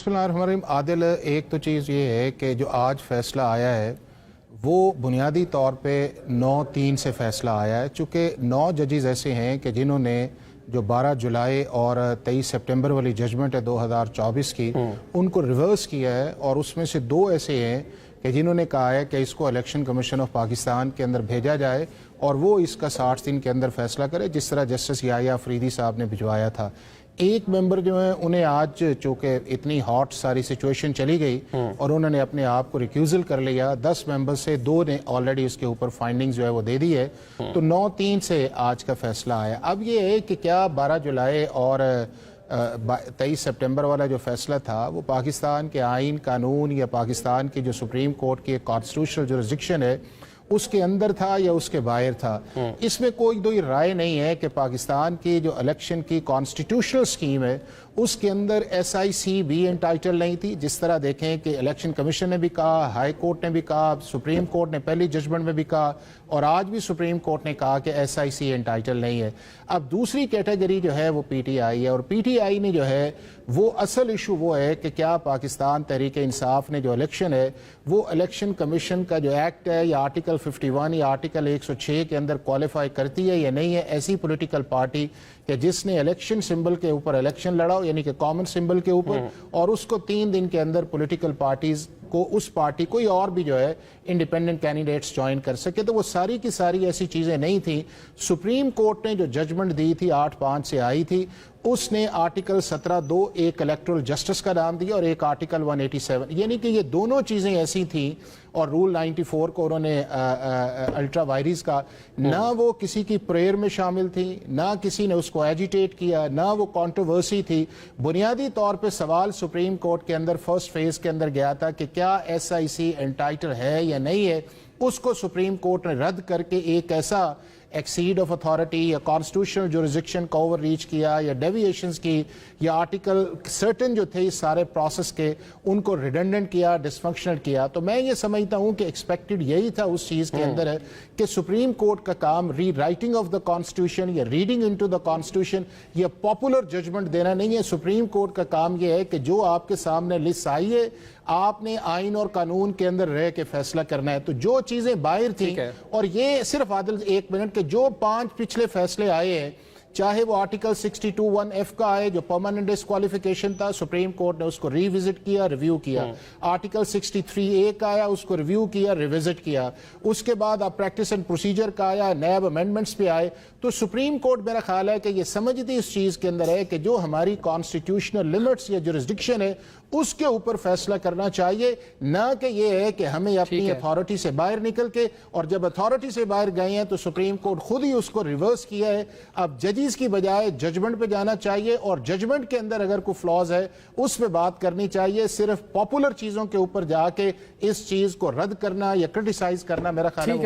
بسم اللہ الرحمن الرحیم۔ عادل، ایک تو چیز یہ ہے کہ جو آج فیصلہ آیا ہے وہ بنیادی طور پہ 9/3 سے فیصلہ آیا ہے، چونکہ 9 ججز ایسے ہیں کہ جنہوں نے جو 12 جولائی اور 23 سپٹمبر والی ججمنٹ ہے 2024 کی ان کو ریورس کیا ہے، اور اس میں سے 2 ایسے ہیں کہ جنہوں نے کہا ہے کہ اس کو الیکشن کمیشن آف پاکستان کے اندر بھیجا جائے اور وہ اس کا 60 دن کے اندر فیصلہ کرے، جس طرح جسٹس یحییٰ افریدی صاحب نے بھجوایا تھا۔ ایک ممبر جو ہیں انہیں آج چونکہ اتنی ہاٹ ساری سچویشن چلی گئی اور انہوں نے اپنے آپ کو ریکیوزل کر لیا، 10 ممبر سے 2 نے آلریڈی اس کے اوپر فائنڈنگز جو ہے وہ دے دی ہے، تو 9/3 سے آج کا فیصلہ آیا۔ اب یہ ہے کہ کیا 12 جولائی اور 23 سپٹمبر والا جو فیصلہ تھا وہ پاکستان کے آئین قانون یا پاکستان کی جو سپریم کورٹ کی ایک کانسٹیٹیوشنل جورسڈکشن ہے اس کے اندر تھا یا اس کے باہر تھا؟ اس میں کوئی رائے نہیں ہے کہ پاکستان کی جو الیکشن کی کانسٹیٹیوشنل سکیم ہے اس کے اندر SIC بھی انٹائٹل نہیں تھی، جس طرح دیکھیں کہ الیکشن کمیشن نے بھی کہا، ہائی کورٹ نے بھی کہا، سپریم کورٹ نے پہلی ججمنٹ میں بھی کہا، اور آج بھی سپریم کورٹ نے کہا کہ SIC انٹائٹل نہیں ہے۔ اب دوسری کیٹیگری جو ہے وہ PTI ہے، اور PTI نے جو ہے وہ اصل ایشو وہ ہے کہ کیا پاکستان تحریک انصاف نے جو الیکشن ہے وہ الیکشن کمیشن کا جو ایکٹ ہے یا آرٹیکل 51 یا آرٹیکل 106 کے اندر کوالیفائی کرتی ہے یا نہیں ہے۔ ایسی پولیٹیکل پارٹی کہ جس نے الیکشن سمبل کے اوپر الیکشن لڑا ہو، یعنی کہ کامن سمبل کے اوپر، اور اس کو 3 دن کے اندر پولیٹیکل پارٹیز کو اس پارٹی کوئی اور بھی جو ہے انڈیپینڈنٹ کینڈیڈیٹس جوائن کر سکے، تو وہ ساری کی ساری ایسی چیزیں نہیں تھیں۔ سپریم کورٹ نے جو ججمنٹ دی تھی 8/5 سے آئی تھی، اس نے آرٹیکل 17(2) ایک الیکٹرل جسٹس کا نام دیا اور ایک آرٹیکل 187، یعنی کہ یہ دونوں چیزیں ایسی تھیں، اور رول 94 کو انہوں نے الٹرا وائریز کا، نہ وہ کسی کی پریئر میں شامل تھی، نہ کسی نے اس کو ایجیٹیٹ کیا، نہ وہ کنٹروورسی تھی۔ بنیادی طور پہ سوال سپریم کورٹ کے اندر فرسٹ فیز کے اندر گیا تھا کہ کیا SIC انٹائٹل ہے یا نہیں ہے، اس کو سپریم کورٹ نے رد کر کے ایک ایسا ایکسیڈ آف اتھارٹی یا کانسٹیٹیوشنل جورسڈکشن کا اوور ریچ کیا یا ڈیویشنز کی یا آرٹیکل سرٹن جو تھے اس سارے پروسیس کے ان کو ریڈنڈنٹ کیا، ڈسفنکشنل کیا۔ تو میں یہ سمجھتا ہوں کہ ایکسپیکٹڈ یہی تھا اس چیز کے اندر ہے کہ سپریم کورٹ کا کام ری رائٹنگ آف دا کانسٹیٹیوشن یا ریڈنگ انٹو دا کانسٹیٹیوشن یا پاپولر ججمنٹ دینا نہیں ہے۔ سپریم کورٹ کا کام یہ ہے کہ جو آپ کے سامنے لسٹ آئی ہے آپ نے آئین اور قانون کے اندر رہ کے فیصلہ کرنا ہے۔ تو جو چیزیں باہر تھیں، اور یہ صرف عادل 1 منٹ کہ جو 5 پچھلے فیصلے آئے ہیں، چاہے وہ آرٹیکل 62(1)(f) کا آئے جو پرماننٹ ڈسکوالیفیکیشن تھا، سپریم کورٹ نے اس کو ری وزٹ کیا، ریویو کیا۔ آرٹیکل 63(a) کا آیا، اس کو ریویو کیا، ریوزٹ کیا۔ اس کے بعد اب پریکٹس اینڈ پروسیجر کا آیا، نیب امینڈمنٹس پہ آئے۔ تو سپریم کورٹ میرا خیال ہے کہ یہ سمجھتی اس چیز کے اندر ہے کہ جو ہماری کانسٹیٹیوشنل لمٹس یا جورسڈکشن ہے اس کے اوپر فیصلہ کرنا چاہیے، نہ کہ یہ ہے کہ ہمیں اپنی اتھارٹی سے باہر نکل کے، اور جب اتھارٹی سے باہر گئے ہیں تو سپریم کورٹ خود ہی اس کو ریورس کیا ہے۔ اب ججز کی بجائے ججمنٹ پہ جانا چاہیے، اور ججمنٹ کے اندر اگر کوئی فلاز ہے اس پہ بات کرنی چاہیے۔ صرف پاپولر چیزوں کے اوپر جا کے اس چیز کو رد کرنا یا کرٹیسائز کرنا میرا خیال ہے